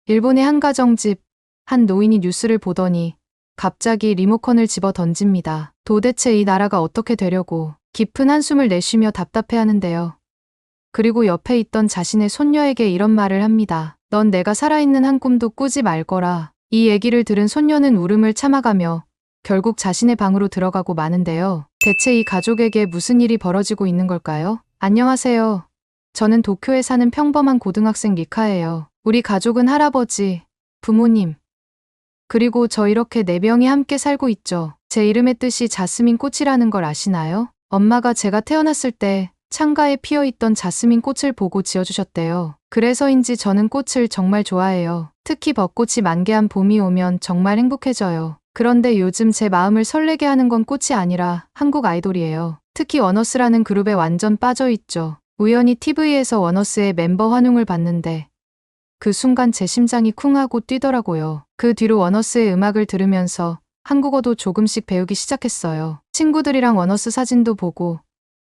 일본의 한 가정집, 한 노인이 뉴스를 보더니 갑자기 리모컨을 집어 던집니다. 도대체 이 나라가 어떻게 되려고 깊은 한숨을 내쉬며 답답해하는데요. 그리고 옆에 있던 자신의 손녀에게 이런 말을 합니다. 넌 내가 살아있는 한 꿈도 꾸지 말거라. 이 얘기를 들은 손녀는 울음을 참아가며 결국 자신의 방으로 들어가고 마는데요. 대체 이 가족에게 무슨 일이 벌어지고 있는 걸까요? 안녕하세요. 저는 도쿄에 사는 평범한 고등학생 리카예요. 우리 가족은 할아버지, 부모님, 그리고 저 이렇게 4명이 함께 살고 있죠. 제 이름의 뜻이 자스민 꽃이라는 걸 아시나요? 엄마가 제가 태어났을 때 창가에 피어있던 자스민 꽃을 보고 지어주셨대요. 그래서인지 저는 꽃을 정말 좋아해요. 특히 벚꽃이 만개한 봄이 오면 정말 행복해져요. 그런데 요즘 제 마음을 설레게 하는 건 꽃이 아니라 한국 아이돌이에요. 특히 원어스라는 그룹에 완전 빠져있죠. 우연히 TV에서 원어스의 멤버 환웅을 봤는데 그 순간 제 심장이 쿵 하고 뛰더라고요. 그 뒤로 원어스의 음악을 들으면서 한국어도 조금씩 배우기 시작했어요. 친구들이랑 원어스 사진도 보고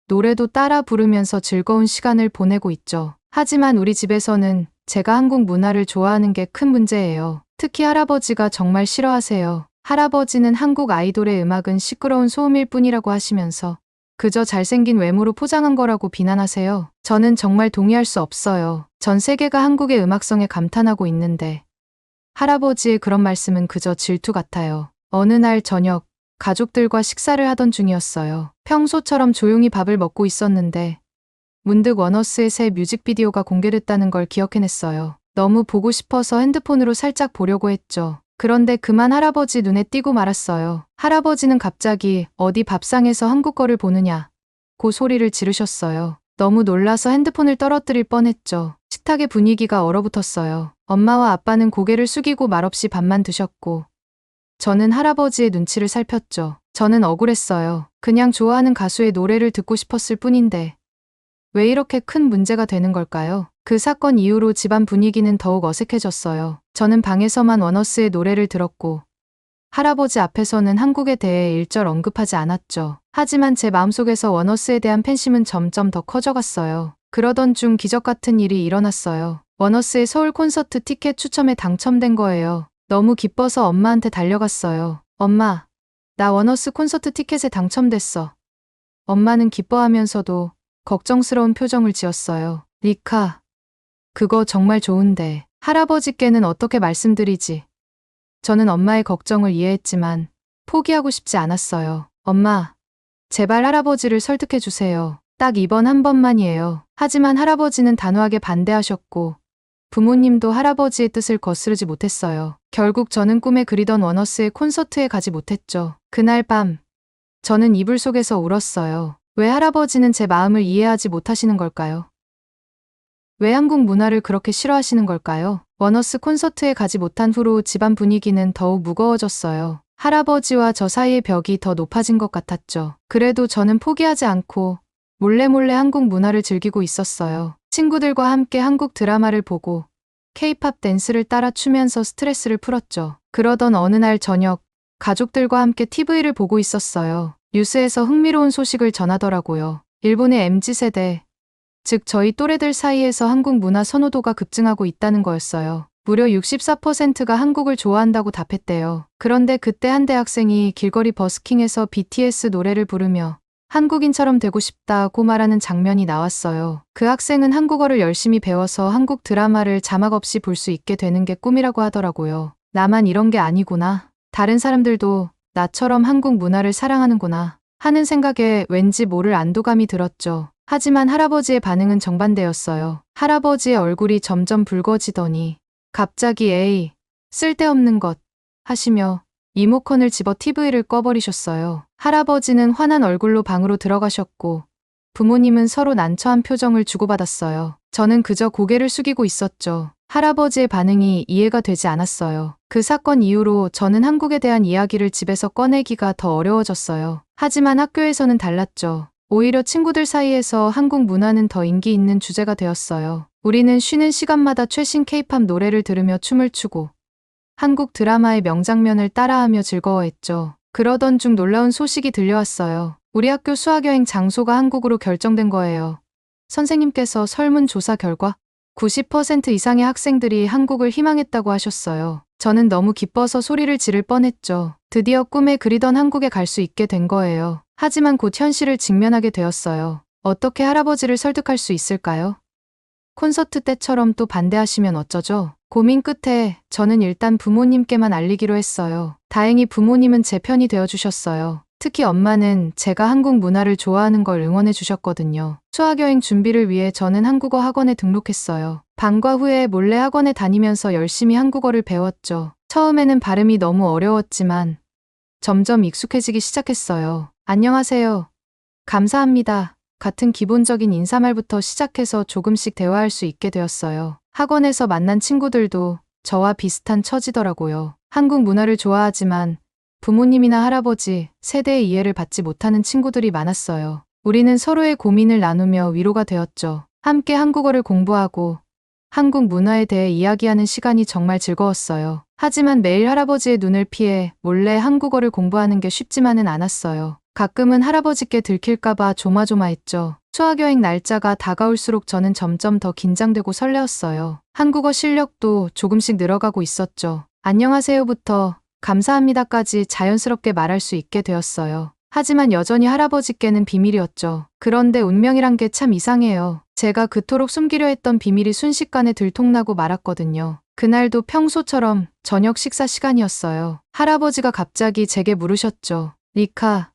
노래도 따라 부르면서 즐거운 시간을 보내고 있죠. 하지만 우리 집에서는 제가 한국 문화를 좋아하는 게 큰 문제예요. 특히 할아버지가 정말 싫어하세요. 할아버지는 한국 아이돌의 음악은 시끄러운 소음일 뿐이라고 하시면서 그저 잘생긴 외모로 포장한 거라고 비난하세요. 저는 정말 동의할 수 없어요. 전 세계가 한국의 음악성에 감탄하고 있는데 할아버지의 그런 말씀은 그저 질투 같아요. 어느 날 저녁 가족들과 식사를 하던 중이었어요. 평소처럼 조용히 밥을 먹고 있었는데 문득 원어스의 새 뮤직비디오가 공개됐다는 걸 기억해냈어요. 너무 보고 싶어서 핸드폰으로 살짝 보려고 했죠. 그런데 그만 할아버지 눈에 띄고 말았어요. 할아버지는 갑자기 어디 밥상에서 한국 거를 보느냐 고 소리를 지르셨어요. 너무 놀라서 핸드폰을 떨어뜨릴 뻔했죠. 식탁의 분위기가 얼어붙었어요. 엄마와 아빠는 고개를 숙이고 말없이 밥만 드셨고 저는 할아버지의 눈치를 살폈죠. 저는 억울했어요. 그냥 좋아하는 가수의 노래를 듣고 싶었을 뿐인데 왜 이렇게 큰 문제가 되는 걸까요? 그 사건 이후로 집안 분위기는 더욱 어색해졌어요. 저는 방에서만 원어스의 노래를 들었고 할아버지 앞에서는 한국에 대해 일절 언급하지 않았죠. 하지만 제 마음속에서 원어스에 대한 팬심은 점점 더 커져갔어요. 그러던 중 기적 같은 일이 일어났어요. 원어스의 서울 콘서트 티켓 추첨에 당첨된 거예요. 너무 기뻐서 엄마한테 달려갔어요. 엄마, 나 원어스 콘서트 티켓에 당첨됐어. 엄마는 기뻐하면서도 걱정스러운 표정을 지었어요. 리카, 그거 정말 좋은데 할아버지께는 어떻게 말씀드리지? 저는 엄마의 걱정을 이해했지만 포기하고 싶지 않았어요. 엄마, 제발 할아버지를 설득해 주세요. 딱 이번 한 번만이에요. 하지만 할아버지는 단호하게 반대하셨고 부모님도 할아버지의 뜻을 거스르지 못했어요. 결국 저는 꿈에 그리던 원어스의 콘서트에 가지 못했죠. 그날 밤 저는 이불 속에서 울었어요. 왜 할아버지는 제 마음을 이해하지 못하시는 걸까요? 왜 한국 문화를 그렇게 싫어하시는 걸까요? 원어스 콘서트에 가지 못한 후로 집안 분위기는 더욱 무거워졌어요. 할아버지와 저 사이의 벽이 더 높아진 것 같았죠. 그래도 저는 포기하지 않고 몰래 한국 문화를 즐기고 있었어요. 친구들과 함께 한국 드라마를 보고 K-팝 댄스를 따라 추면서 스트레스를 풀었죠. 그러던 어느 날 저녁 가족들과 함께 TV를 보고 있었어요. 뉴스에서 흥미로운 소식을 전하더라고요. 일본의 MZ세대, 즉 저희 또래들 사이에서 한국 문화 선호도가 급증하고 있다는 거였어요. 무려 64%가 한국을 좋아한다고 답했대요. 그런데 그때 한 대학생이 길거리 버스킹에서 BTS 노래를 부르며 한국인처럼 되고 싶다고 말하는 장면이 나왔어요. 그 학생은 한국어를 열심히 배워서 한국 드라마를 자막 없이 볼 수 있게 되는 게 꿈이라고 하더라고요. 나만 이런 게 아니구나. 다른 사람들도 나처럼 한국 문화를 사랑하는구나 하는 생각에 왠지 모를 안도감이 들었죠. 하지만 할아버지의 반응은 정반대였어요. 할아버지의 얼굴이 점점 붉어지더니 갑자기 에이, 쓸데없는 것 하시며 리모컨을 집어 TV를 꺼버리셨어요. 할아버지는 화난 얼굴로 방으로 들어가셨고 부모님은 서로 난처한 표정을 주고받았어요. 저는 그저 고개를 숙이고 있었죠. 할아버지의 반응이 이해가 되지 않았어요. 그 사건 이후로 저는 한국에 대한 이야기를 집에서 꺼내기가 더 어려워졌어요. 하지만 학교에서는 달랐죠. 오히려 친구들 사이에서 한국 문화는 더 인기 있는 주제가 되었어요. 우리는 쉬는 시간마다 최신 K-팝 노래를 들으며 춤을 추고 한국 드라마의 명장면을 따라하며 즐거워했죠. 그러던 중 놀라운 소식이 들려왔어요. 우리 학교 수학여행 장소가 한국으로 결정된 거예요. 선생님께서 설문조사 결과 90% 이상의 학생들이 한국을 희망했다고 하셨어요. 저는 너무 기뻐서 소리를 지를 뻔했죠. 드디어 꿈에 그리던 한국에 갈 수 있게 된 거예요. 하지만 곧 현실을 직면하게 되었어요. 어떻게 할아버지를 설득할 수 있을까요? 콘서트 때처럼 또 반대하시면 어쩌죠? 고민 끝에 저는 일단 부모님께만 알리기로 했어요. 다행히 부모님은 제 편이 되어주셨어요. 특히 엄마는 제가 한국 문화를 좋아하는 걸 응원해 주셨거든요. 수학여행 준비를 위해 저는 한국어 학원에 등록했어요. 방과 후에 몰래 학원에 다니면서 열심히 한국어를 배웠죠. 처음에는 발음이 너무 어려웠지만 점점 익숙해지기 시작했어요. 안녕하세요. 감사합니다. 같은 기본적인 인사말부터 시작해서 조금씩 대화할 수 있게 되었어요. 학원에서 만난 친구들도 저와 비슷한 처지더라고요. 한국 문화를 좋아하지만 부모님이나 할아버지 세대의 이해를 받지 못하는 친구들이 많았어요. 우리는 서로의 고민을 나누며 위로가 되었죠. 함께 한국어를 공부하고 한국 문화에 대해 이야기하는 시간이 정말 즐거웠어요. 하지만 매일 할아버지의 눈을 피해 몰래 한국어를 공부하는 게 쉽지만은 않았어요. 가끔은 할아버지께 들킬까봐 조마조마했죠. 수학여행 날짜가 다가올수록 저는 점점 더 긴장되고 설레었어요. 한국어 실력도 조금씩 늘어가고 있었죠. 안녕하세요부터 감사합니다까지 자연스럽게 말할 수 있게 되었어요. 하지만 여전히 할아버지께는 비밀이었죠. 그런데 운명이란 게 참 이상해요. 제가 그토록 숨기려 했던 비밀이 순식간에 들통나고 말았거든요. 그날도 평소처럼 저녁 식사 시간이었어요. 할아버지가 갑자기 제게 물으셨죠. 리카,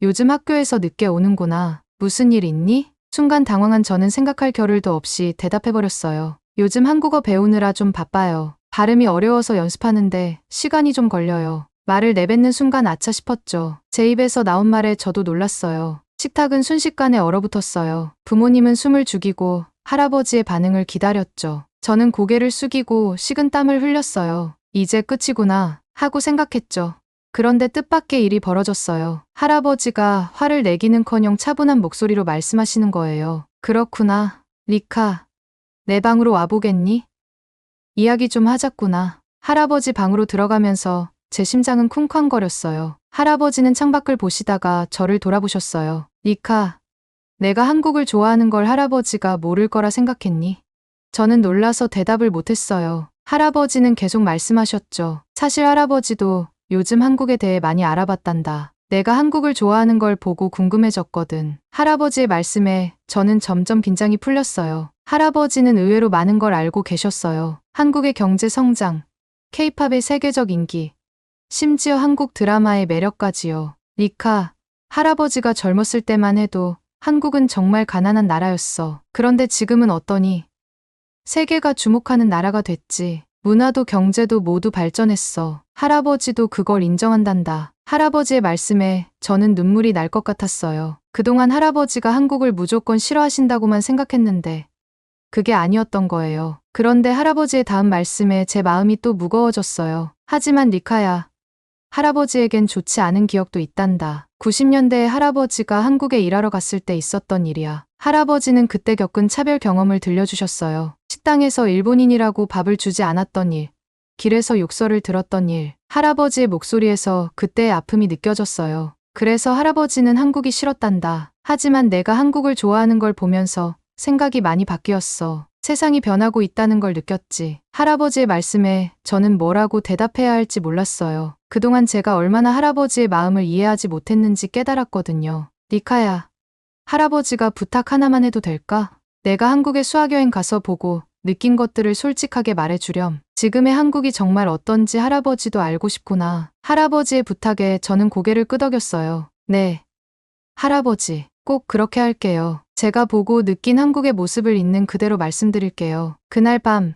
요즘 학교에서 늦게 오는구나. 무슨 일 있니? 순간 당황한 저는 생각할 겨를도 없이 대답해버렸어요. 요즘 한국어 배우느라 좀 바빠요. 발음이 어려워서 연습하는데 시간이 좀 걸려요. 말을 내뱉는 순간 아차 싶었죠. 제 입에서 나온 말에 저도 놀랐어요. 식탁은 순식간에 얼어붙었어요. 부모님은 숨을 죽이고 할아버지의 반응을 기다렸죠. 저는 고개를 숙이고 식은 땀을 흘렸어요. 이제 끝이구나 하고 생각했죠. 그런데 뜻밖의 일이 벌어졌어요. 할아버지가 화를 내기는커녕 차분한 목소리로 말씀하시는 거예요. 그렇구나. 리카, 내 방으로 와보겠니? 이야기 좀 하자꾸나. 할아버지 방으로 들어가면서 제 심장은 쿵쾅거렸어요. 할아버지는 창밖을 보시다가 저를 돌아보셨어요. 리카, 내가 한국을 좋아하는 걸 할아버지가 모를 거라 생각했니? 저는 놀라서 대답을 못했어요. 할아버지는 계속 말씀하셨죠. 사실 할아버지도 요즘 한국에 대해 많이 알아봤단다. 내가 한국을 좋아하는 걸 보고 궁금해졌거든. 할아버지의 말씀에 저는 점점 긴장이 풀렸어요. 할아버지는 의외로 많은 걸 알고 계셨어요. 한국의 경제 성장, K-팝의 세계적 인기, 심지어 한국 드라마의 매력까지요. 리카, 할아버지가 젊었을 때만 해도 한국은 정말 가난한 나라였어. 그런데 지금은 어떠니? 세계가 주목하는 나라가 됐지. 문화도 경제도 모두 발전했어. 할아버지도 그걸 인정한단다. 할아버지의 말씀에 저는 눈물이 날 것 같았어요. 그동안 할아버지가 한국을 무조건 싫어하신다고만 생각했는데 그게 아니었던 거예요. 그런데 할아버지의 다음 말씀에 제 마음이 또 무거워졌어요. 하지만 리카야, 할아버지에겐 좋지 않은 기억도 있단다. 90년대에 할아버지가 한국에 일하러 갔을 때 있었던 일이야. 할아버지는 그때 겪은 차별 경험을 들려주셨어요. 식당에서 일본인이라고 밥을 주지 않았던 일, 길에서 욕설을 들었던 일, 할아버지의 목소리에서 그때의 아픔이 느껴졌어요. 그래서 할아버지는 한국이 싫었단다. 하지만 내가 한국을 좋아하는 걸 보면서 생각이 많이 바뀌었어. 세상이 변하고 있다는 걸 느꼈지. 할아버지의 말씀에 저는 뭐라고 대답해야 할지 몰랐어요. 그동안 제가 얼마나 할아버지의 마음을 이해하지 못했는지 깨달았거든요. 리카야, 할아버지가 부탁 하나만 해도 될까? 내가 한국에 수학여행 가서 보고 느낀 것들을 솔직하게 말해주렴. 지금의 한국이 정말 어떤지 할아버지도 알고 싶구나. 할아버지의 부탁에 저는 고개를 끄덕였어요. 네, 할아버지, 꼭 그렇게 할게요. 제가 보고 느낀 한국의 모습을 있는 그대로 말씀드릴게요. 그날 밤,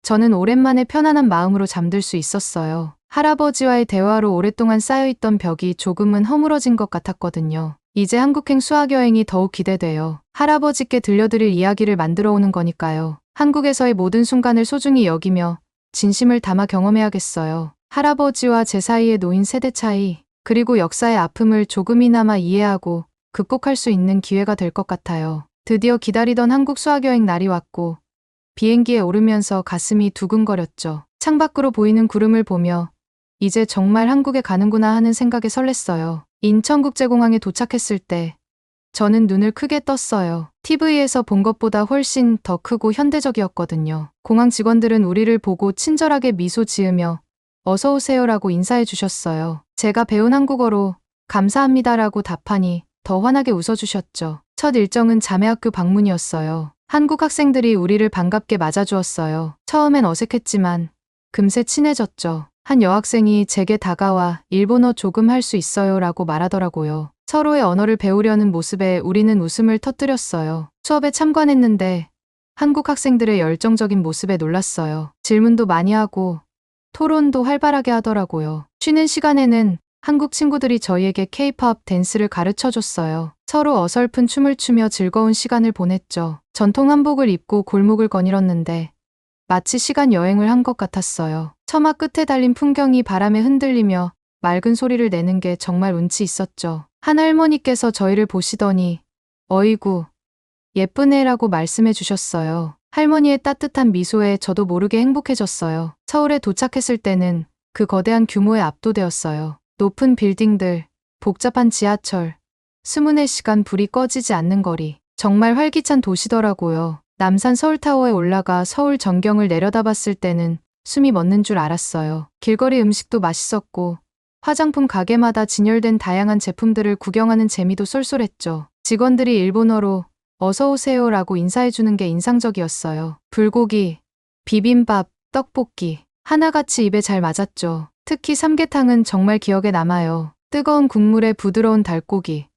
저는 오랜만에 편안한 마음으로 잠들 수 있었어요. 할아버지와의 대화로 오랫동안 쌓여있던 벽이 조금은 허물어진 것 같았거든요. 이제 한국행 수학여행이 더욱 기대돼요. 할아버지께 들려드릴 이야기를 만들어 오는 거니까요. 한국에서의 모든 순간을 소중히 여기며 진심을 담아 경험해야겠어요. 할아버지와 제 사이에 놓인 세대 차이, 그리고 역사의 아픔을 조금이나마 이해하고 극복할 수 있는 기회가 될 것 같아요. 드디어 기다리던 한국 수학여행 날이 왔고 비행기에 오르면서 가슴이 두근거렸죠. 창밖으로 보이는 구름을 보며 이제 정말 한국에 가는구나 하는 생각에 설렜어요. 인천국제공항에 도착했을 때 저는 눈을 크게 떴어요. TV에서 본 것보다 훨씬 더 크고 현대적이었거든요. 공항 직원들은 우리를 보고 친절하게 미소 지으며 어서 오세요라고 인사해 주셨어요. 제가 배운 한국어로 감사합니다라고 답하니 더 환하게 웃어주셨죠. 첫 일정은 자매학교 방문이었어요. 한국 학생들이 우리를 반갑게 맞아주었어요. 처음엔 어색했지만 금세 친해졌죠. 한 여학생이 제게 다가와 일본어 조금 할 수 있어요 라고 말하더라고요. 서로의 언어를 배우려는 모습에 우리는 웃음을 터뜨렸어요. 수업에 참관했는데 한국 학생들의 열정적인 모습에 놀랐어요. 질문도 많이 하고 토론도 활발하게 하더라고요. 쉬는 시간에는 한국 친구들이 저희에게 K-팝 댄스를 가르쳐 줬어요. 서로 어설픈 춤을 추며 즐거운 시간을 보냈죠. 전통 한복을 입고 골목을 거닐었는데 마치 시간 여행을 한 것 같았어요. 처마 끝에 달린 풍경이 바람에 흔들리며 맑은 소리를 내는 게 정말 운치 있었죠. 한 할머니께서 저희를 보시더니 어이구 예쁜 애라고 말씀해 주셨어요. 할머니의 따뜻한 미소에 저도 모르게 행복해졌어요. 서울에 도착했을 때는 그 거대한 규모에 압도되었어요. 높은 빌딩들, 복잡한 지하철, 24시간 불이 꺼지지 않는 거리. 정말 활기찬 도시더라고요. 남산 서울타워에 올라가 서울 전경을 내려다봤을 때는 숨이 멎는 줄 알았어요. 길거리 음식도 맛있었고 화장품 가게마다 진열된 다양한 제품들을 구경하는 재미도 쏠쏠했죠. 직원들이 일본어로 어서 오세요라고 인사해주는 게 인상적이었어요. 불고기, 비빔밥, 떡볶이 하나같이 입에 잘 맞았죠. 특히 삼계탕은 정말 기억에 남아요. 뜨거운 국물에 부드러운 닭고기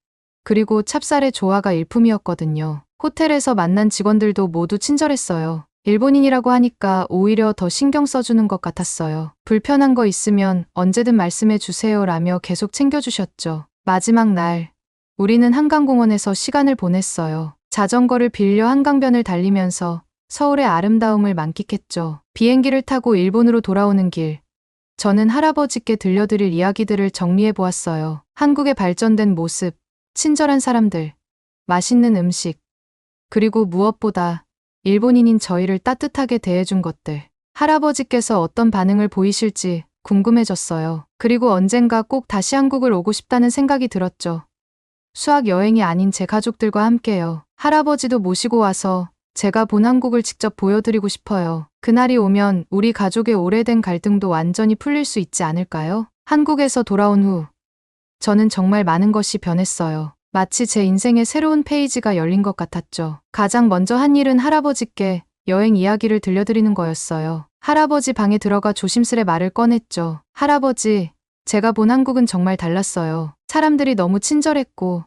그리고 찹쌀의 조화가 일품이었거든요. 호텔에서 만난 직원들도 모두 친절했어요. 일본인이라고 하니까 오히려 더 신경 써주는 것 같았어요. 불편한 거 있으면 언제든 말씀해 주세요 라며 계속 챙겨주셨죠. 마지막 날, 우리는 한강공원에서 시간을 보냈어요. 자전거를 빌려 한강변을 달리면서 서울의 아름다움을 만끽했죠. 비행기를 타고 일본으로 돌아오는 길, 저는 할아버지께 들려드릴 이야기들을 정리해 보았어요. 한국의 발전된 모습, 친절한 사람들, 맛있는 음식, 그리고 무엇보다 일본인인 저희를 따뜻하게 대해준 것들. 할아버지께서 어떤 반응을 보이실지 궁금해졌어요. 그리고 언젠가 꼭 다시 한국을 오고 싶다는 생각이 들었죠. 수학 여행이 아닌 제 가족들과 함께요. 할아버지도 모시고 와서 제가 본 한국을 직접 보여드리고 싶어요. 그날이 오면 우리 가족의 오래된 갈등도 완전히 풀릴 수 있지 않을까요? 한국에서 돌아온 후 저는 정말 많은 것이 변했어요. 마치 제 인생의 새로운 페이지가 열린 것 같았죠. 가장 먼저 한 일은 할아버지께 여행 이야기를 들려드리는 거였어요. 할아버지 방에 들어가 조심스레 말을 꺼냈죠. 할아버지, 제가 본 한국은 정말 달랐어요. 사람들이 너무 친절했고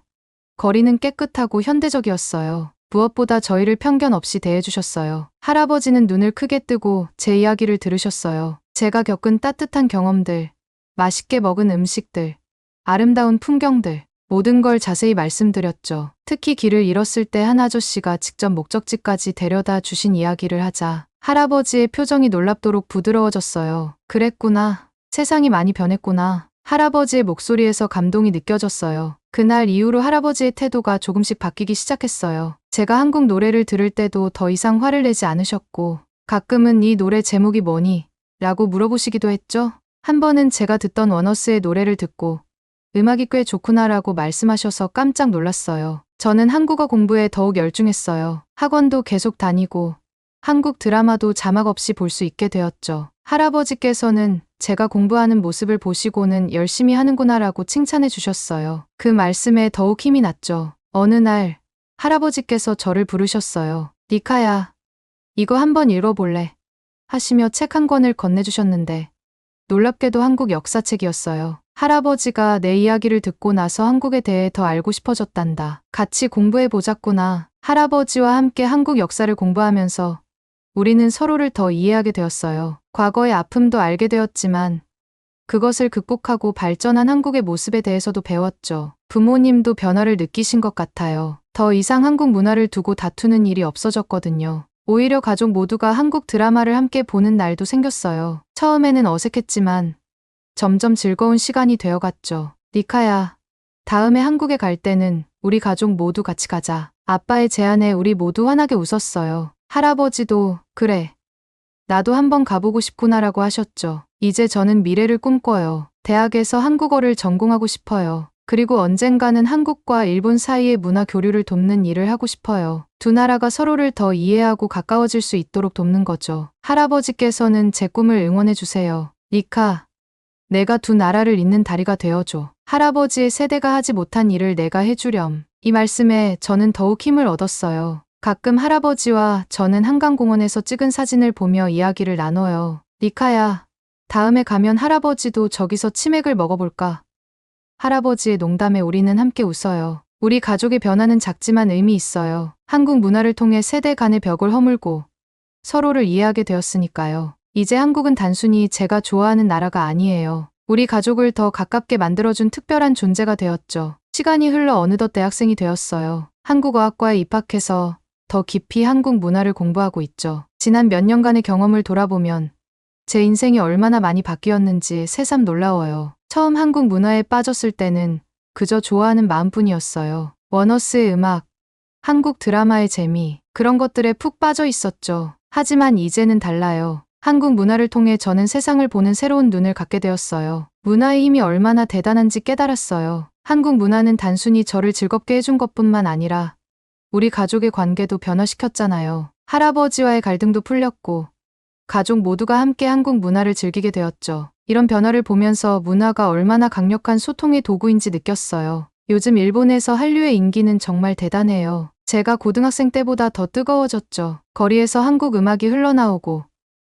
거리는 깨끗하고 현대적이었어요. 무엇보다 저희를 편견 없이 대해주셨어요. 할아버지는 눈을 크게 뜨고 제 이야기를 들으셨어요. 제가 겪은 따뜻한 경험들, 맛있게 먹은 음식들, 아름다운 풍경들, 모든 걸 자세히 말씀드렸죠. 특히 길을 잃었을 때 한 아저씨가 직접 목적지까지 데려다 주신 이야기를 하자 할아버지의 표정이 놀랍도록 부드러워졌어요. 그랬구나. 세상이 많이 변했구나. 할아버지의 목소리에서 감동이 느껴졌어요. 그날 이후로 할아버지의 태도가 조금씩 바뀌기 시작했어요. 제가 한국 노래를 들을 때도 더 이상 화를 내지 않으셨고 가끔은 이 노래 제목이 뭐니? 라고 물어보시기도 했죠. 한 번은 제가 듣던 원어스의 노래를 듣고 음악이 꽤 좋구나라고 말씀하셔서 깜짝 놀랐어요. 저는 한국어 공부에 더욱 열중했어요. 학원도 계속 다니고 한국 드라마도 자막 없이 볼 수 있게 되었죠. 할아버지께서는 제가 공부하는 모습을 보시고는 열심히 하는구나라고 칭찬해 주셨어요. 그 말씀에 더욱 힘이 났죠. 어느 날 할아버지께서 저를 부르셨어요. 니카야, 이거 한번 읽어볼래? 하시며 책 한 권을 건네주셨는데 놀랍게도 한국 역사책이었어요. 할아버지가 내 이야기를 듣고 나서 한국에 대해 더 알고 싶어졌단다. 같이 공부해보자꾸나. 할아버지와 함께 한국 역사를 공부하면서 우리는 서로를 더 이해하게 되었어요. 과거의 아픔도 알게 되었지만 그것을 극복하고 발전한 한국의 모습에 대해서도 배웠죠. 부모님도 변화를 느끼신 것 같아요. 더 이상 한국 문화를 두고 다투는 일이 없어졌거든요. 오히려 가족 모두가 한국 드라마를 함께 보는 날도 생겼어요. 처음에는 어색했지만 점점 즐거운 시간이 되어갔죠. 니카야, 다음에 한국에 갈 때는 우리 가족 모두 같이 가자. 아빠의 제안에 우리 모두 환하게 웃었어요. 할아버지도 그래, 나도 한번 가보고 싶구나라고 하셨죠. 이제 저는 미래를 꿈꿔요. 대학에서 한국어를 전공하고 싶어요. 그리고 언젠가는 한국과 일본 사이의 문화 교류를 돕는 일을 하고 싶어요. 두 나라가 서로를 더 이해하고 가까워질 수 있도록 돕는 거죠. 할아버지께서는 제 꿈을 응원해 주세요. 리카, 내가 두 나라를 잇는 다리가 되어줘. 할아버지의 세대가 하지 못한 일을 내가 해주렴. 이 말씀에 저는 더욱 힘을 얻었어요. 가끔 할아버지와 저는 한강공원에서 찍은 사진을 보며 이야기를 나눠요. 리카야, 다음에 가면 할아버지도 저기서 치맥을 먹어볼까? 할아버지의 농담에 우리는 함께 웃어요. 우리 가족의 변화는 작지만 의미 있어요. 한국 문화를 통해 세대 간의 벽을 허물고 서로를 이해하게 되었으니까요. 이제 한국은 단순히 제가 좋아하는 나라가 아니에요. 우리 가족을 더 가깝게 만들어준 특별한 존재가 되었죠. 시간이 흘러 어느덧 대학생이 되었어요. 한국어학과에 입학해서 더 깊이 한국 문화를 공부하고 있죠. 지난 몇 년간의 경험을 돌아보면 제 인생이 얼마나 많이 바뀌었는지 새삼 놀라워요. 처음 한국 문화에 빠졌을 때는 그저 좋아하는 마음뿐이었어요. 워너스의 음악, 한국 드라마의 재미, 그런 것들에 푹 빠져 있었죠. 하지만 이제는 달라요. 한국 문화를 통해 저는 세상을 보는 새로운 눈을 갖게 되었어요. 문화의 힘이 얼마나 대단한지 깨달았어요. 한국 문화는 단순히 저를 즐겁게 해준 것뿐만 아니라 우리 가족의 관계도 변화시켰잖아요. 할아버지와의 갈등도 풀렸고 가족 모두가 함께 한국 문화를 즐기게 되었죠. 이런 변화를 보면서 문화가 얼마나 강력한 소통의 도구인지 느꼈어요. 요즘 일본에서 한류의 인기는 정말 대단해요. 제가 고등학생 때보다 더 뜨거워졌죠. 거리에서 한국 음악이 흘러나오고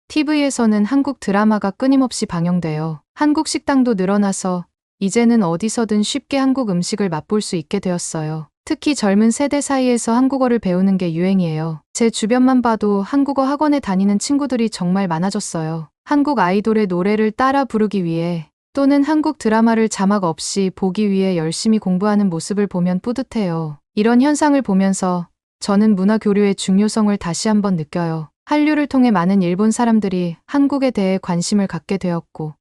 TV에서는 한국 드라마가 끊임없이 방영돼요. 한국 식당도 늘어나서 이제는 어디서든 쉽게 한국 음식을 맛볼 수 있게 되었어요. 특히 젊은 세대 사이에서 한국어를 배우는 게 유행이에요. 제 주변만 봐도 한국어 학원에 다니는 친구들이 정말 많아졌어요. 한국 아이돌의 노래를 따라 부르기 위해 또는 한국 드라마를 자막 없이 보기 위해 열심히 공부하는 모습을 보면 뿌듯해요. 이런 현상을 보면서 저는 문화 교류의 중요성을 다시 한번 느껴요. 한류를 통해 많은 일본 사람들이 한국에 대해 관심을 갖게 되었고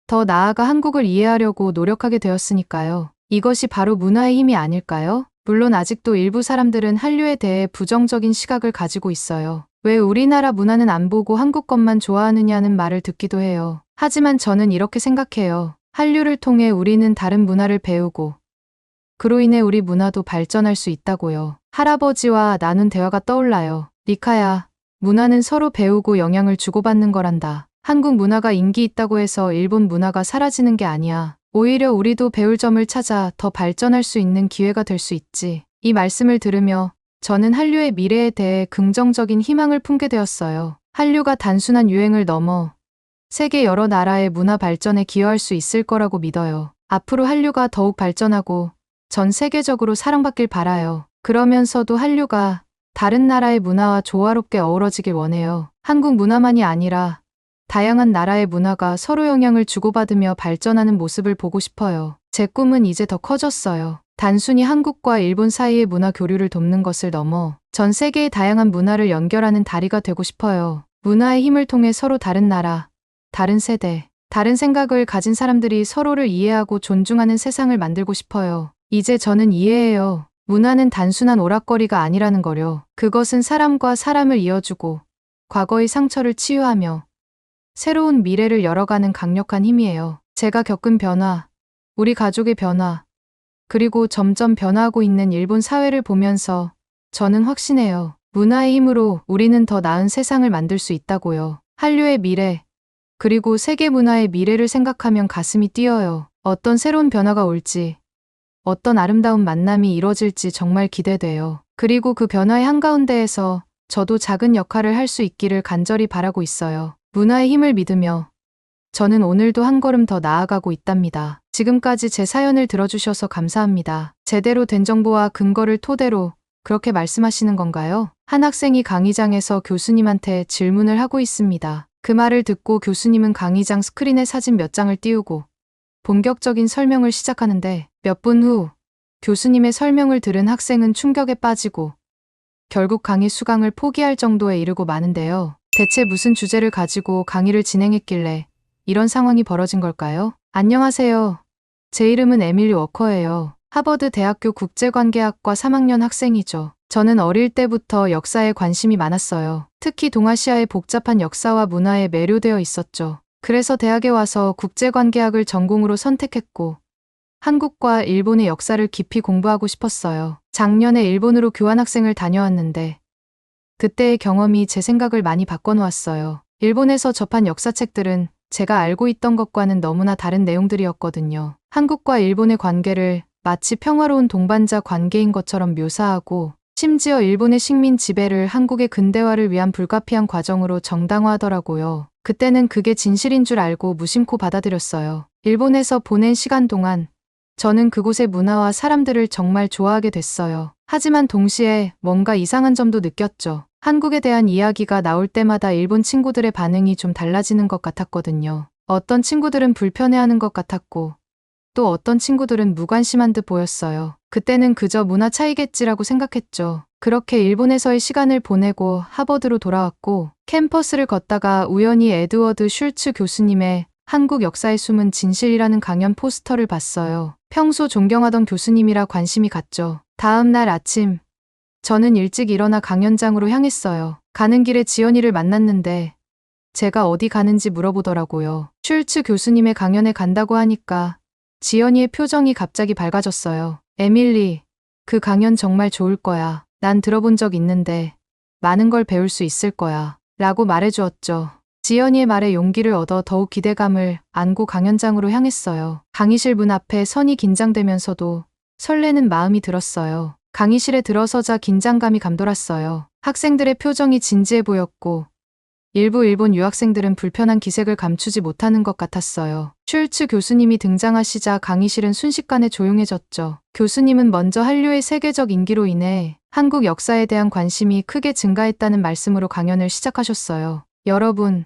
더 나아가 한국을 이해하려고 노력하게 되었으니까요. 이것이 바로 문화의 힘이 아닐까요? 물론 아직도 일부 사람들은 한류에 대해 부정적인 시각을 가지고 있어요. 왜 우리나라 문화는 안 보고 한국 것만 좋아하느냐는 말을 듣기도 해요. 하지만 저는 이렇게 생각해요. 한류를 통해 우리는 다른 문화를 배우고 그로 인해 우리 문화도 발전할 수 있다고요. 할아버지와 나눈 대화가 떠올라요. 리카야, 문화는 서로 배우고 영향을 주고받는 거란다. 한국 문화가 인기 있다고 해서 일본 문화가 사라지는 게 아니야. 오히려 우리도 배울 점을 찾아 더 발전할 수 있는 기회가 될 수 있지. 이 말씀을 들으며 저는 한류의 미래에 대해 긍정적인 희망을 품게 되었어요. 한류가 단순한 유행을 넘어 세계 여러 나라의 문화 발전에 기여할 수 있을 거라고 믿어요. 앞으로 한류가 더욱 발전하고 전 세계적으로 사랑받길 바라요. 그러면서도 한류가 다른 나라의 문화와 조화롭게 어우러지길 원해요. 한국 문화만이 아니라 다양한 나라의 문화가 서로 영향을 주고받으며 발전하는 모습을 보고 싶어요. 제 꿈은 이제 더 커졌어요. 단순히 한국과 일본 사이의 문화 교류를 돕는 것을 넘어 전 세계의 다양한 문화를 연결하는 다리가 되고 싶어요. 문화의 힘을 통해 서로 다른 나라, 다른 세대, 다른 생각을 가진 사람들이 서로를 이해하고 존중하는 세상을 만들고 싶어요. 이제 저는 이해해요. 문화는 단순한 오락거리가 아니라는 거요. 그것은 사람과 사람을 이어주고 과거의 상처를 치유하며 새로운 미래를 열어가는 강력한 힘이에요. 제가 겪은 변화, 우리 가족의 변화, 그리고 점점 변화하고 있는 일본 사회를 보면서 저는 확신해요. 문화의 힘으로 우리는 더 나은 세상을 만들 수 있다고요. 한류의 미래, 그리고 세계 문화의 미래를 생각하면 가슴이 뛰어요. 어떤 새로운 변화가 올지, 어떤 아름다운 만남이 이뤄질지 정말 기대돼요. 그리고 그 변화의 한가운데에서 저도 작은 역할을 할 수 있기를 간절히 바라고 있어요. 문화의 힘을 믿으며 저는 오늘도 한 걸음 더 나아가고 있답니다. 지금까지 제 사연을 들어주셔서 감사합니다. 제대로 된 정보와 근거를 토대로 그렇게 말씀하시는 건가요? 한 학생이 강의장에서 교수님한테 질문을 하고 있습니다. 그 말을 듣고 교수님은 강의장 스크린에 사진 몇 장을 띄우고 본격적인 설명을 시작하는데 몇 분 후 교수님의 설명을 들은 학생은 충격에 빠지고 결국 강의 수강을 포기할 정도에 이르고 마는데요. 대체 무슨 주제를 가지고 강의를 진행했길래 이런 상황이 벌어진 걸까요? 안녕하세요. 제 이름은 에밀리 워커예요. 하버드 대학교 국제관계학과 3학년 학생이죠. 저는 어릴 때부터 역사에 관심이 많았어요. 특히 동아시아의 복잡한 역사와 문화에 매료되어 있었죠. 그래서 대학에 와서 국제관계학을 전공으로 선택했고 한국과 일본의 역사를 깊이 공부하고 싶었어요. 작년에 일본으로 교환학생을 다녀왔는데 그때의 경험이 제 생각을 많이 바꿔놓았어요. 일본에서 접한 역사책들은 제가 알고 있던 것과는 너무나 다른 내용들이었거든요. 한국과 일본의 관계를 마치 평화로운 동반자 관계인 것처럼 묘사하고 심지어 일본의 식민 지배를 한국의 근대화를 위한 불가피한 과정으로 정당화하더라고요. 그때는 그게 진실인 줄 알고 무심코 받아들였어요. 일본에서 보낸 시간 동안 저는 그곳의 문화와 사람들을 정말 좋아하게 됐어요. 하지만 동시에 뭔가 이상한 점도 느꼈죠. 한국에 대한 이야기가 나올 때마다 일본 친구들의 반응이 좀 달라지는 것 같았거든요. 어떤 친구들은 불편해하는 것 같았고 또 어떤 친구들은 무관심한 듯 보였어요. 그때는 그저 문화 차이겠지라고 생각했죠. 그렇게 일본에서의 시간을 보내고 하버드로 돌아왔고 캠퍼스를 걷다가 우연히 에드워드 슐츠 교수님의 한국 역사의 숨은 진실이라는 강연 포스터를 봤어요. 평소 존경하던 교수님이라 관심이 갔죠. 다음 날 아침 저는 일찍 일어나 강연장으로 향했어요. 가는 길에 지연이를 만났는데 제가 어디 가는지 물어보더라고요. 슐츠 교수님의 강연에 간다고 하니까 지연이의 표정이 갑자기 밝아졌어요. 에밀리, 그 강연 정말 좋을 거야. 난 들어본 적 있는데 많은 걸 배울 수 있을 거야. 라고 말해주었죠. 지연이의 말에 용기를 얻어 더욱 기대감을 안고 강연장으로 향했어요. 강의실 문 앞에 선이 긴장되면서도 설레는 마음이 들었어요. 강의실에 들어서자 긴장감이 감돌았어요. 학생들의 표정이 진지해 보였고 일부 일본 유학생들은 불편한 기색을 감추지 못하는 것 같았어요. 슐츠 교수님이 등장하시자 강의실은 순식간에 조용해졌죠. 교수님은 먼저 한류의 세계적 인기로 인해 한국 역사에 대한 관심이 크게 증가했다는 말씀으로 강연을 시작하셨어요. 여러분,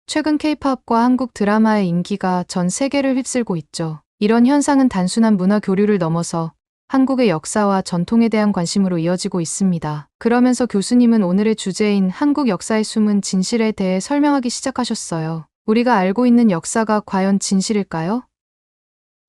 최근 K-팝과 한국 드라마의 인기가 전 세계를 휩쓸고 있죠. 이런 현상은 단순한 문화 교류를 넘어서 한국의 역사와 전통에 대한 관심으로 이어지고 있습니다. 그러면서 교수님은 오늘의 주제인 한국 역사의 숨은 진실에 대해 설명하기 시작하셨어요. 우리가 알고 있는 역사가 과연 진실일까요?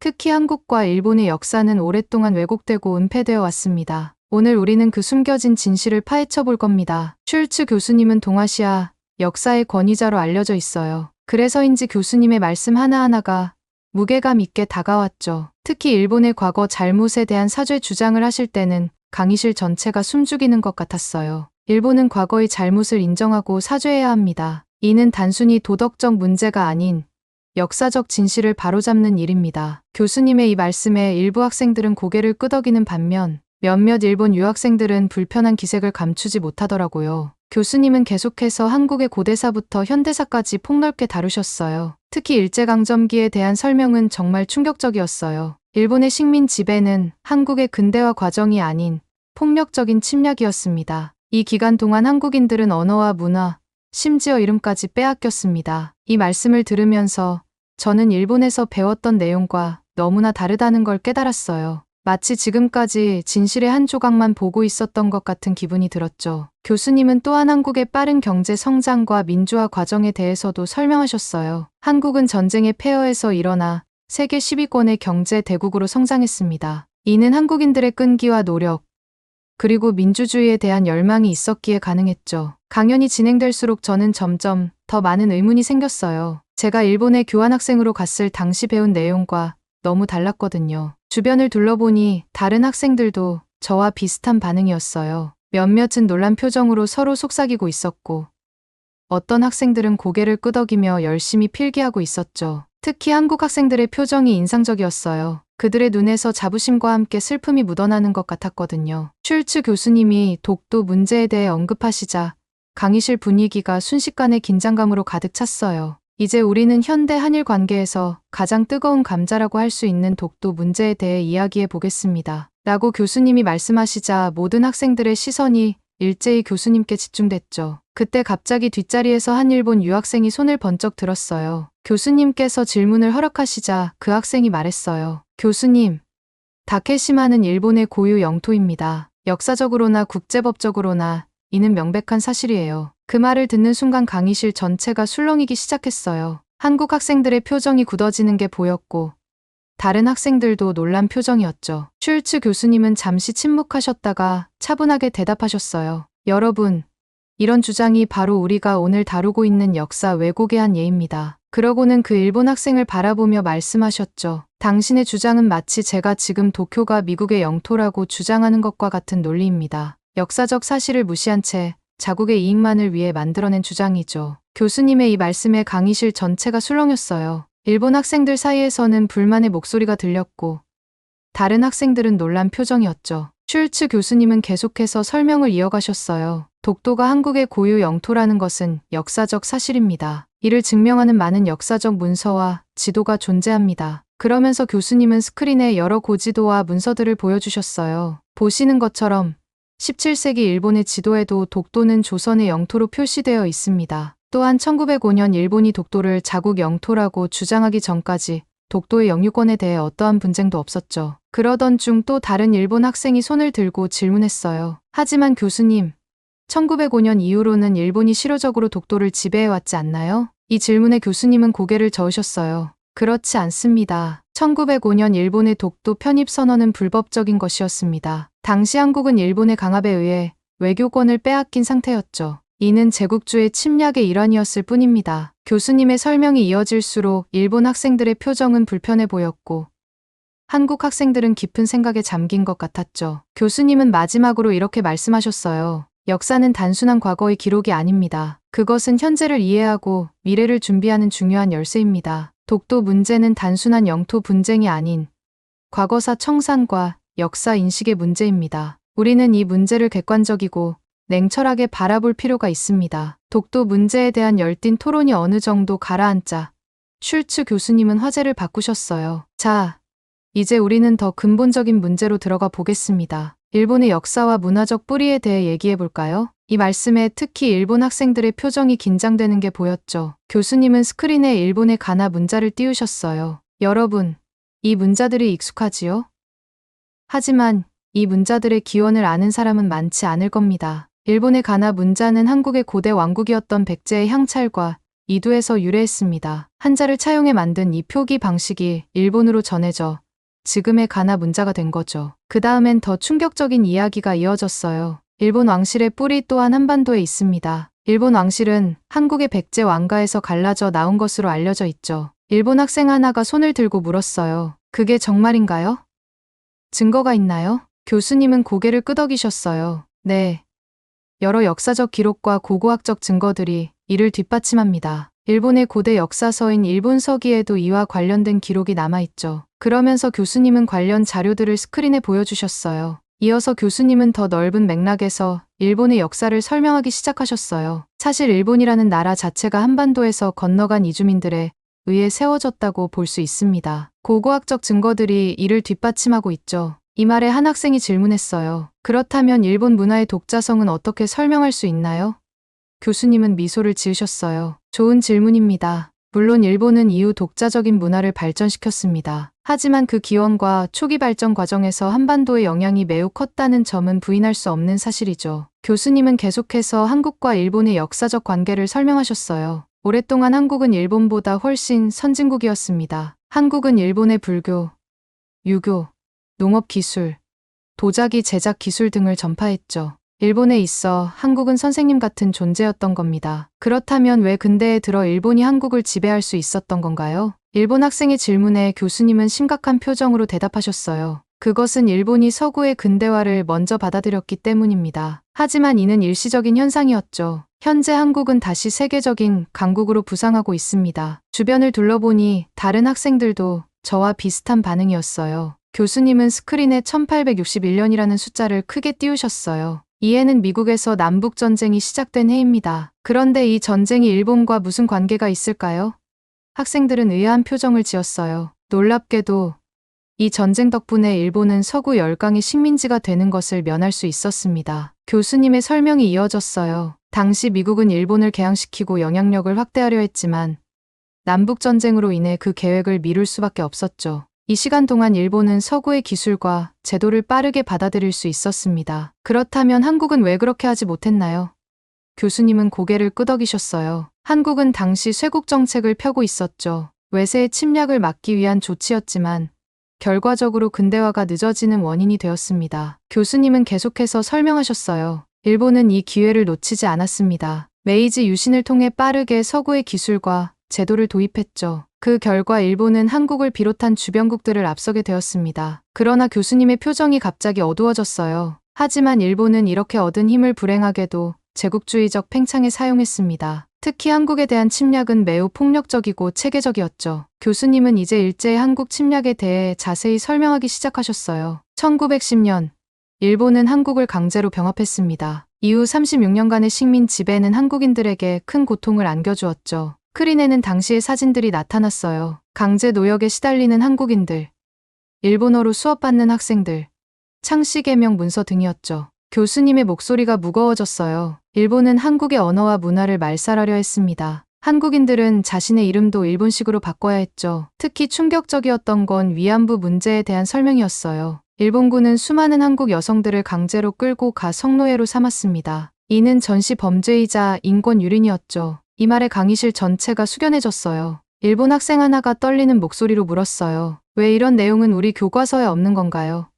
특히 한국과 일본의 역사는 오랫동안 왜곡되고 은폐되어 왔습니다. 오늘 우리는 그 숨겨진 진실을 파헤쳐 볼 겁니다. 슐츠 교수님은 동아시아 역사의 권위자로 알려져 있어요. 그래서인지 교수님의 말씀 하나하나가 무게감 있게 다가왔죠. 특히 일본의 과거 잘못에 대한 사죄 주장을 하실 때는 강의실 전체가 숨죽이는 것 같았어요. 일본은 과거의 잘못을 인정하고 사죄해야 합니다. 이는 단순히 도덕적 문제가 아닌 역사적 진실을 바로잡는 일입니다. 교수님의 이 말씀에 일부 학생들은 고개를 끄덕이는 반면 몇몇 일본 유학생들은 불편한 기색을 감추지 못하더라고요. 교수님은 계속해서 한국의 고대사부터 현대사까지 폭넓게 다루셨어요. 특히 일제강점기에 대한 설명은 정말 충격적이었어요. 일본의 식민 지배는 한국의 근대화 과정이 아닌 폭력적인 침략이었습니다. 이 기간 동안 한국인들은 언어와 문화, 심지어 이름까지 빼앗겼습니다. 이 말씀을 들으면서 저는 일본에서 배웠던 내용과 너무나 다르다는 걸 깨달았어요. 마치 지금까지 진실의 한 조각만 보고 있었던 것 같은 기분이 들었죠. 교수님은 또한 한국의 빠른 경제 성장과 민주화 과정에 대해서도 설명하셨어요. 한국은 전쟁의 폐허에서 일어나 세계 10위권의 경제 대국으로 성장했습니다. 이는 한국인들의 끈기와 노력, 그리고 민주주의에 대한 열망이 있었기에 가능했죠. 강연이 진행될수록 저는 점점 더 많은 의문이 생겼어요. 제가 일본에 교환학생으로 갔을 당시 배운 내용과 너무 달랐거든요. 주변을 둘러보니 다른 학생들도 저와 비슷한 반응이었어요. 몇몇은 놀란 표정으로 서로 속삭이고 있었고 어떤 학생들은 고개를 끄덕이며 열심히 필기하고 있었죠. 특히 한국 학생들의 표정이 인상적이었어요. 그들의 눈에서 자부심과 함께 슬픔이 묻어나는 것 같았거든요. 슐츠 교수님이 독도 문제에 대해 언급하시자 강의실 분위기가 순식간에 긴장감으로 가득 찼어요. 이제 우리는 현대 한일 관계에서 가장 뜨거운 감자라고 할 수 있는 독도 문제에 대해 이야기해 보겠습니다. 라고 교수님이 말씀하시자 모든 학생들의 시선이 일제히 교수님께 집중됐죠. 그때 갑자기 뒷자리에서 한 일본 유학생이 손을 번쩍 들었어요. 교수님께서 질문을 허락하시자 그 학생이 말했어요. 교수님, 다케시마는 일본의 고유 영토입니다. 역사적으로나 국제법적으로나 이는 명백한 사실이에요. 그 말을 듣는 순간 강의실 전체가 술렁이기 시작했어요. 한국 학생들의 표정이 굳어지는 게 보였고 다른 학생들도 놀란 표정이었죠. 슐츠 교수님은 잠시 침묵하셨다가 차분하게 대답하셨어요. 여러분, 이런 주장이 바로 우리가 오늘 다루고 있는 역사 왜곡의 한 예입니다. 그러고는 그 일본 학생을 바라보며 말씀하셨죠. 당신의 주장은 마치 제가 지금 도쿄가 미국의 영토라고 주장하는 것과 같은 논리입니다. 역사적 사실을 무시한 채 자국의 이익만을 위해 만들어낸 주장이죠. 교수님의 이 말씀에 강의실 전체가 술렁였어요. 일본 학생들 사이에서는 불만의 목소리가 들렸고 다른 학생들은 놀란 표정이었죠. 슐츠 교수님은 계속해서 설명을 이어가셨어요. 독도가 한국의 고유 영토라는 것은 역사적 사실입니다. 이를 증명하는 많은 역사적 문서와 지도가 존재합니다. 그러면서 교수님은 스크린에 여러 고지도와 문서들을 보여주셨어요. 보시는 것처럼 17세기 일본의 지도에도 독도는 조선의 영토로 표시되어 있습니다. 또한 1905년 일본이 독도를 자국 영토라고 주장하기 전까지 독도의 영유권에 대해 어떠한 분쟁도 없었죠. 그러던 중 또 다른 일본 학생이 손을 들고 질문했어요. 하지만 교수님, 1905년 이후로는 일본이 실효적으로 독도를 지배해왔지 않나요? 이 질문에 교수님은 고개를 저으셨어요. 그렇지 않습니다. 1905년 일본의 독도 편입 선언은 불법적인 것이었습니다. 당시 한국은 일본의 강압에 의해 외교권을 빼앗긴 상태였죠. 이는 제국주의 침략의 일환이었을 뿐입니다. 교수님의 설명이 이어질수록 일본 학생들의 표정은 불편해 보였고 한국 학생들은 깊은 생각에 잠긴 것 같았죠. 교수님은 마지막으로 이렇게 말씀하셨어요. 역사는 단순한 과거의 기록이 아닙니다. 그것은 현재를 이해하고 미래를 준비하는 중요한 열쇠입니다. 독도 문제는 단순한 영토 분쟁이 아닌 과거사 청산과 역사 인식의 문제입니다. 우리는 이 문제를 객관적이고 냉철하게 바라볼 필요가 있습니다. 독도 문제에 대한 열띤 토론이 어느 정도 가라앉자 슐츠 교수님은 화제를 바꾸셨어요. 자, 이제 우리는 더 근본적인 문제로 들어가 보겠습니다. 일본의 역사와 문화적 뿌리에 대해 얘기해 볼까요? 이 말씀에 특히 일본 학생들의 표정이 긴장되는 게 보였죠. 교수님은 스크린에 일본의 가나 문자를 띄우셨어요. 여러분, 이 문자들이 익숙하지요? 하지만 이 문자들의 기원을 아는 사람은 많지 않을 겁니다. 일본의 가나 문자는 한국의 고대 왕국이었던 백제의 향찰과 이두에서 유래했습니다. 한자를 차용해 만든 이 표기 방식이 일본으로 전해져 지금의 가나 문자가 된 거죠. 그 다음엔 더 충격적인 이야기가 이어졌어요. 일본 왕실의 뿌리 또한 한반도에 있습니다. 일본 왕실은 한국의 백제 왕가에서 갈라져 나온 것으로 알려져 있죠. 일본 학생 하나가 손을 들고 물었어요. 그게 정말인가요? 증거가 있나요? 교수님은 고개를 끄덕이셨어요. 네. 여러 역사적 기록과 고고학적 증거들이 이를 뒷받침합니다. 일본의 고대 역사서인 일본서기에도 이와 관련된 기록이 남아있죠. 그러면서 교수님은 관련 자료들을 스크린에 보여주셨어요. 이어서 교수님은 더 넓은 맥락에서 일본의 역사를 설명하기 시작하셨어요. 사실 일본이라는 나라 자체가 한반도에서 건너간 이주민들에 의해 세워졌다고 볼 수 있습니다. 고고학적 증거들이 이를 뒷받침하고 있죠. 이 말에 한 학생이 질문했어요. 그렇다면 일본 문화의 독자성은 어떻게 설명할 수 있나요? 교수님은 미소를 지으셨어요. 좋은 질문입니다. 물론 일본은 이후 독자적인 문화를 발전시켰습니다. 하지만 그 기원과 초기 발전 과정에서 한반도의 영향이 매우 컸다는 점은 부인할 수 없는 사실이죠. 교수님은 계속해서 한국과 일본의 역사적 관계를 설명하셨어요. 오랫동안 한국은 일본보다 훨씬 선진국이었습니다. 한국은 일본의 불교, 유교, 농업기술, 도자기 제작 기술 등을 전파했죠. 일본에 있어 한국은 선생님 같은 존재였던 겁니다. 그렇다면 왜 근대에 들어 일본이 한국을 지배할 수 있었던 건가요? 일본 학생의 질문에 교수님은 심각한 표정으로 대답하셨어요. 그것은 일본이 서구의 근대화를 먼저 받아들였기 때문입니다. 하지만 이는 일시적인 현상이었죠. 현재 한국은 다시 세계적인 강국으로 부상하고 있습니다. 주변을 둘러보니 다른 학생들도 저와 비슷한 반응이었어요. 교수님은 스크린에 1861년이라는 숫자를 크게 띄우셨어요. 이 해는 미국에서 남북전쟁이 시작된 해입니다. 그런데 이 전쟁이 일본과 무슨 관계가 있을까요? 학생들은 의아한 표정을 지었어요. 놀랍게도 이 전쟁 덕분에 일본은 서구 열강의 식민지가 되는 것을 면할 수 있었습니다. 교수님의 설명이 이어졌어요. 당시 미국은 일본을 개항시키고 영향력을 확대하려 했지만 남북전쟁으로 인해 그 계획을 미룰 수밖에 없었죠. 이 시간 동안 일본은 서구의 기술과 제도를 빠르게 받아들일 수 있었습니다. 그렇다면 한국은 왜 그렇게 하지 못했나요? 교수님은 고개를 끄덕이셨어요. 한국은 당시 쇄국 정책을 펴고 있었죠. 외세의 침략을 막기 위한 조치였지만 결과적으로 근대화가 늦어지는 원인이 되었습니다. 교수님은 계속해서 설명하셨어요. 일본은 이 기회를 놓치지 않았습니다. 메이지 유신을 통해 빠르게 서구의 기술과 제도를 도입했죠. 그 결과 일본은 한국을 비롯한 주변국들을 앞서게 되었습니다. 그러나 교수님의 표정이 갑자기 어두워졌어요. 하지만 일본은 이렇게 얻은 힘을 불행하게도 제국주의적 팽창에 사용했습니다. 특히 한국에 대한 침략은 매우 폭력적이고 체계적이었죠. 교수님은 이제 일제의 한국 침략에 대해 자세히 설명하기 시작하셨어요. 1910년, 일본은 한국을 강제로 병합했습니다. 이후 36년간의 식민 지배는 한국인들에게 큰 고통을 안겨주었죠. 스크린에는 당시의 사진들이 나타났어요. 강제 노역에 시달리는 한국인들, 일본어로 수업받는 학생들, 창씨개명 문서 등이었죠. 교수님의 목소리가 무거워졌어요. 일본은 한국의 언어와 문화를 말살하려 했습니다. 한국인들은 자신의 이름도 일본식으로 바꿔야 했죠. 특히 충격적이었던 건 위안부 문제에 대한 설명이었어요. 일본군은 수많은 한국 여성들을 강제로 끌고 가 성노예로 삼았습니다. 이는 전시 범죄이자 인권 유린이었죠. 이 말에 강의실 전체가 숙연해졌어요. 일본 학생 하나가 떨리는 목소리로 물었어요. 왜 이런 내용은 우리 교과서에 없는 건가요?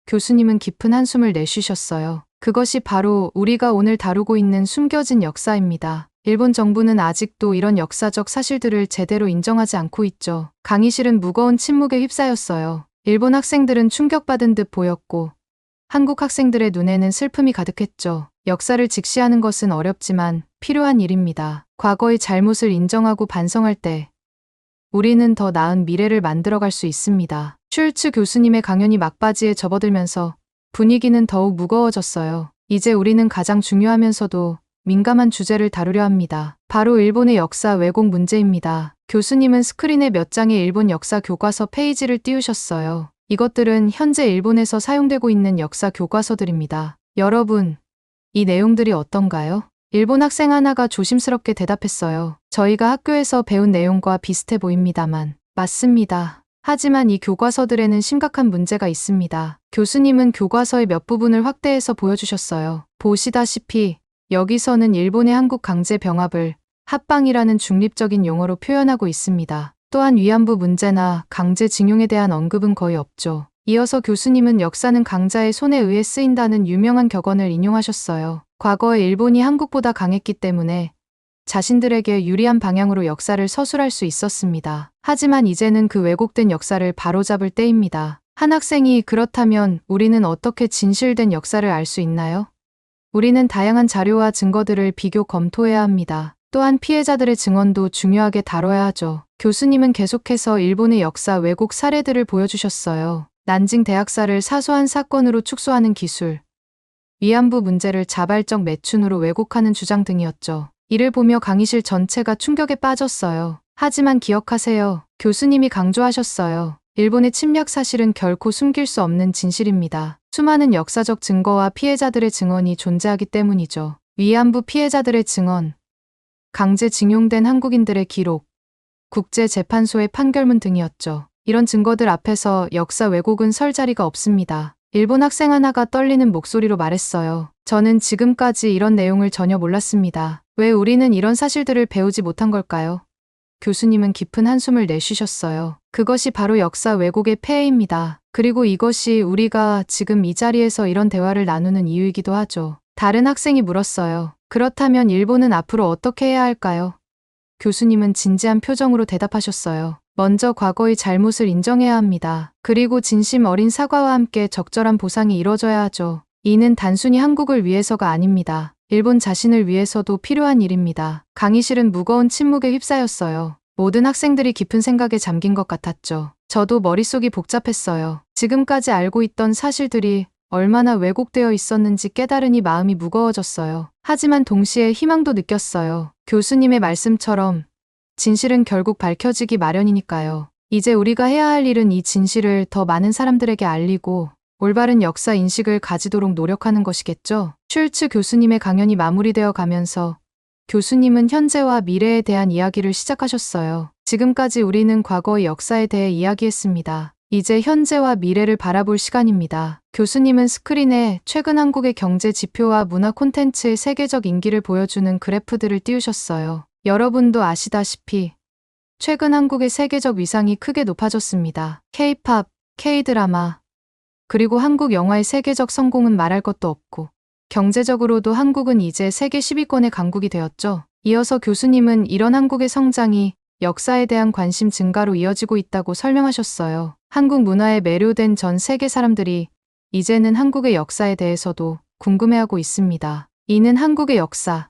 교수님은 깊은 한숨을 내쉬셨어요. 그것이 바로 우리가 오늘 다루고 있는 숨겨진 역사입니다. 일본 정부는 아직도 이런 역사적 사실들을 제대로 인정하지 않고 있죠. 강의실은 무거운 침묵에 휩싸였어요. 일본 학생들은 충격받은 듯 보였고 한국 학생들의 눈에는 슬픔이 가득했죠. 역사를 직시하는 것은 어렵지만 필요한 일입니다. 과거의 잘못을 인정하고 반성할 때 우리는 더 나은 미래를 만들어갈 수 있습니다. 슐츠 교수님의 강연이 막바지에 접어들면서 분위기는 더욱 무거워졌어요. 이제 우리는 가장 중요하면서도 민감한 주제를 다루려 합니다. 바로 일본의 역사 왜곡 문제입니다. 교수님은 스크린에 몇 장의 일본 역사 교과서 페이지를 띄우셨어요. 이것들은 현재 일본에서 사용되고 있는 역사 교과서들입니다. 여러분, 이 내용들이 어떤가요? 일본 학생 하나가 조심스럽게 대답했어요. 저희가 학교에서 배운 내용과 비슷해 보입니다만. 맞습니다. 하지만 이 교과서들에는 심각한 문제가 있습니다. 교수님은 교과서의 몇 부분을 확대해서 보여주셨어요. 보시다시피 여기서는 일본의 한국 강제 병합을 합방이라는 중립적인 용어로 표현하고 있습니다. 또한 위안부 문제나 강제징용에 대한 언급은 거의 없죠. 이어서 교수님은 역사는 강자의 손에 의해 쓰인다는 유명한 격언을 인용하셨어요. 과거에 일본이 한국보다 강했기 때문에 자신들에게 유리한 방향으로 역사를 서술할 수 있었습니다. 하지만 이제는 그 왜곡된 역사를 바로잡을 때입니다. 한 학생이 그렇다면 우리는 어떻게 진실된 역사를 알 수 있나요? 우리는 다양한 자료와 증거들을 비교 검토해야 합니다. 또한 피해자들의 증언도 중요하게 다뤄야 하죠. 교수님은 계속해서 일본의 역사 왜곡 사례들을 보여주셨어요. 난징 대학살을 사소한 사건으로 축소하는 기술, 위안부 문제를 자발적 매춘으로 왜곡하는 주장 등이었죠. 이를 보며 강의실 전체가 충격에 빠졌어요. 하지만 기억하세요. 교수님이 강조하셨어요. 일본의 침략 사실은 결코 숨길 수 없는 진실입니다. 수많은 역사적 증거와 피해자들의 증언이 존재하기 때문이죠. 위안부 피해자들의 증언, 강제징용된 한국인들의 기록, 국제재판소의 판결문 등이었죠. 이런 증거들 앞에서 역사 왜곡은 설 자리가 없습니다. 일본 학생 하나가 떨리는 목소리로 말했어요. 저는 지금까지 이런 내용을 전혀 몰랐습니다. 왜 우리는 이런 사실들을 배우지 못한 걸까요? 교수님은 깊은 한숨을 내쉬셨어요. 그것이 바로 역사 왜곡의 폐해입니다. 그리고 이것이 우리가 지금 이 자리에서 이런 대화를 나누는 이유이기도 하죠. 다른 학생이 물었어요. 그렇다면 일본은 앞으로 어떻게 해야 할까요? 교수님은 진지한 표정으로 대답하셨어요. 먼저 과거의 잘못을 인정해야 합니다. 그리고 진심 어린 사과와 함께 적절한 보상이 이뤄져야 하죠. 이는 단순히 한국을 위해서가 아닙니다. 일본 자신을 위해서도 필요한 일입니다. 강의실은 무거운 침묵에 휩싸였어요. 모든 학생들이 깊은 생각에 잠긴 것 같았죠. 저도 머릿속이 복잡했어요. 지금까지 알고 있던 사실들이 얼마나 왜곡되어 있었는지 깨달으니 마음이 무거워졌어요. 하지만 동시에 희망도 느꼈어요. 교수님의 말씀처럼 진실은 결국 밝혀지기 마련이니까요. 이제 우리가 해야 할 일은 이 진실을 더 많은 사람들에게 알리고 올바른 역사 인식을 가지도록 노력하는 것이겠죠. 슐츠 교수님의 강연이 마무리되어 가면서 교수님은 현재와 미래에 대한 이야기를 시작하셨어요. 지금까지 우리는 과거의 역사에 대해 이야기했습니다. 이제 현재와 미래를 바라볼 시간입니다. 교수님은 스크린에 최근 한국의 경제 지표와 문화 콘텐츠의 세계적 인기를 보여주는 그래프들을 띄우셨어요. 여러분도 아시다시피 최근 한국의 세계적 위상이 크게 높아졌습니다. K-팝, K-드라마, 그리고 한국 영화의 세계적 성공은 말할 것도 없고 경제적으로도 한국은 이제 세계 10위권의 강국이 되었죠. 이어서 교수님은 이런 한국의 성장이 역사에 대한 관심 증가로 이어지고 있다고 설명하셨어요. 한국 문화에 매료된 전 세계 사람들이 이제는 한국의 역사에 대해서도 궁금해하고 있습니다. 이는 한국의 역사,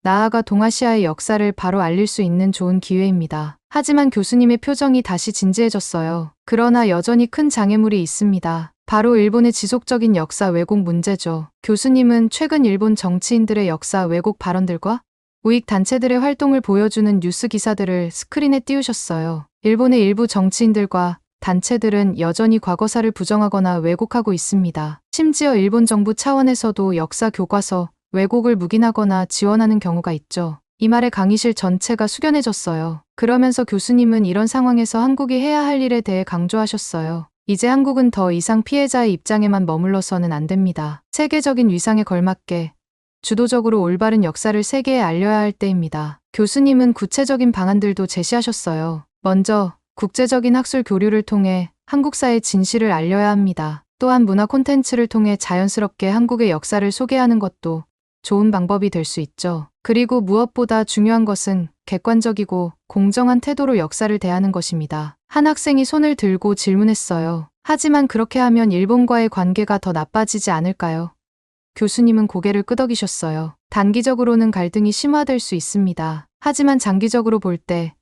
나아가 동아시아의 역사를 바로 알릴 수 있는 좋은 기회입니다. 하지만 교수님의 표정이 다시 진지해졌어요. 그러나 여전히 큰 장애물이 있습니다. 바로 일본의 지속적인 역사 왜곡 문제죠. 교수님은 최근 일본 정치인들의 역사 왜곡 발언들과 우익 단체들의 활동을 보여주는 뉴스 기사들을 스크린에 띄우셨어요. 일본의 일부 정치인들과 단체들은 여전히 과거사를 부정하거나 왜곡하고 있습니다. 심지어 일본 정부 차원에서도 역사 교과서 왜곡을 묵인하거나 지원하는 경우가 있죠. 이 말에 강의실 전체가 숙연해졌어요. 그러면서 교수님은 이런 상황에서 한국이 해야 할 일에 대해 강조하셨어요. 이제 한국은 더 이상 피해자의 입장에만 머물러서는 안 됩니다. 세계적인 위상에 걸맞게 주도적으로 올바른 역사를 세계에 알려야 할 때입니다. 교수님은 구체적인 방안들도 제시하셨어요. 먼저 국제적인 학술 교류를 통해 한국사의 진실을 알려야 합니다. 또한 문화 콘텐츠를 통해 자연스럽게 한국의 역사를 소개하는 것도 좋은 방법이 될 수 있죠. 그리고 무엇보다 중요한 것은 객관적이고 공정한 태도로 역사를 대하는 것입니다. 한 학생이 손을 들고 질문했어요. 하지만 그렇게 하면 일본과의 관계가 더 나빠지지 않을까요? 교수님은 고개를 끄덕이셨어요. 단기적으로는 갈등이 심화될 수 있습니다. 하지만 장기적으로 볼 때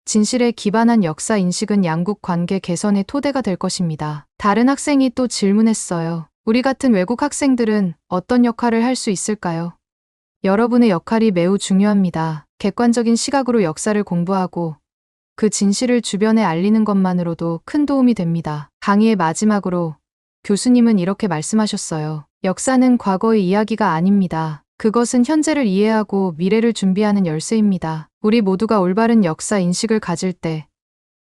진실에 기반한 역사 인식은 양국 관계 개선의 토대가 될 것입니다. 다른 학생이 또 질문했어요. 우리 같은 외국 학생들은 어떤 역할을 할 수 있을까요? 여러분의 역할이 매우 중요합니다. 객관적인 시각으로 역사를 공부하고 그 진실을 주변에 알리는 것만으로도 큰 도움이 됩니다. 강의의 마지막으로 교수님은 이렇게 말씀하셨어요. 역사는 과거의 이야기가 아닙니다. 그것은 현재를 이해하고 미래를 준비하는 열쇠입니다. 우리 모두가 올바른 역사 인식을 가질 때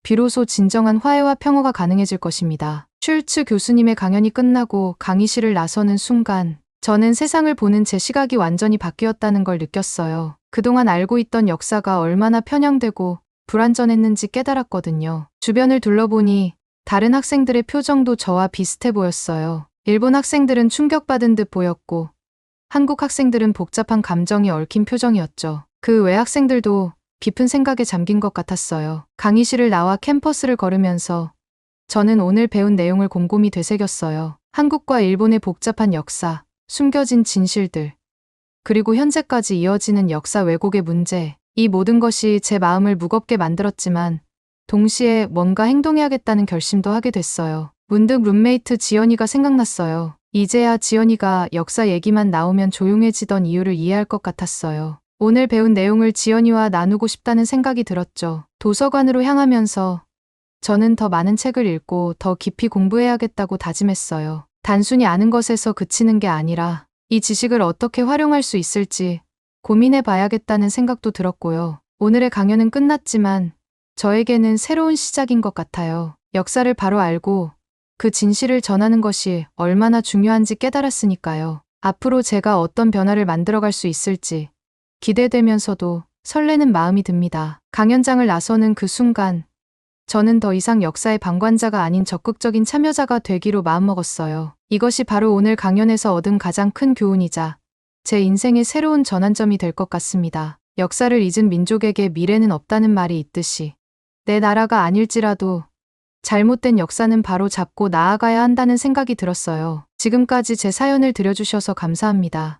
비로소 진정한 화해와 평화가 가능해질 것입니다. 슐츠 교수님의 강연이 끝나고 강의실을 나서는 순간 저는 세상을 보는 제 시각이 완전히 바뀌었다는 걸 느꼈어요. 그동안 알고 있던 역사가 얼마나 편향되고 불완전했는지 깨달았거든요. 주변을 둘러보니 다른 학생들의 표정도 저와 비슷해 보였어요. 일본 학생들은 충격받은 듯 보였고 한국 학생들은 복잡한 감정이 얽힌 표정이었죠. 그 외 학생들도 깊은 생각에 잠긴 것 같았어요. 강의실을 나와 캠퍼스를 걸으면서 저는 오늘 배운 내용을 곰곰이 되새겼어요. 한국과 일본의 복잡한 역사, 숨겨진 진실들, 그리고 현재까지 이어지는 역사 왜곡의 문제, 이 모든 것이 제 마음을 무겁게 만들었지만 동시에 뭔가 행동해야겠다는 결심도 하게 됐어요. 문득 룸메이트 지연이가 생각났어요. 이제야 지연이가 역사 얘기만 나오면 조용해지던 이유를 이해할 것 같았어요. 오늘 배운 내용을 지연이와 나누고 싶다는 생각이 들었죠. 도서관으로 향하면서 저는 더 많은 책을 읽고 더 깊이 공부해야겠다고 다짐했어요. 단순히 아는 것에서 그치는 게 아니라 이 지식을 어떻게 활용할 수 있을지 고민해 봐야겠다는 생각도 들었고요. 오늘의 강연은 끝났지만 저에게는 새로운 시작인 것 같아요. 역사를 바로 알고 그 진실을 전하는 것이 얼마나 중요한지 깨달았으니까요. 앞으로 제가 어떤 변화를 만들어갈 수 있을지 기대되면서도 설레는 마음이 듭니다. 강연장을 나서는 그 순간 저는 더 이상 역사의 방관자가 아닌 적극적인 참여자가 되기로 마음먹었어요. 이것이 바로 오늘 강연에서 얻은 가장 큰 교훈이자 제 인생의 새로운 전환점이 될 것 같습니다. 역사를 잊은 민족에게 미래는 없다는 말이 있듯이 내 나라가 아닐지라도 잘못된 역사는 바로 잡고 나아가야 한다는 생각이 들었어요. 지금까지 제 사연을 들려주셔서 감사합니다.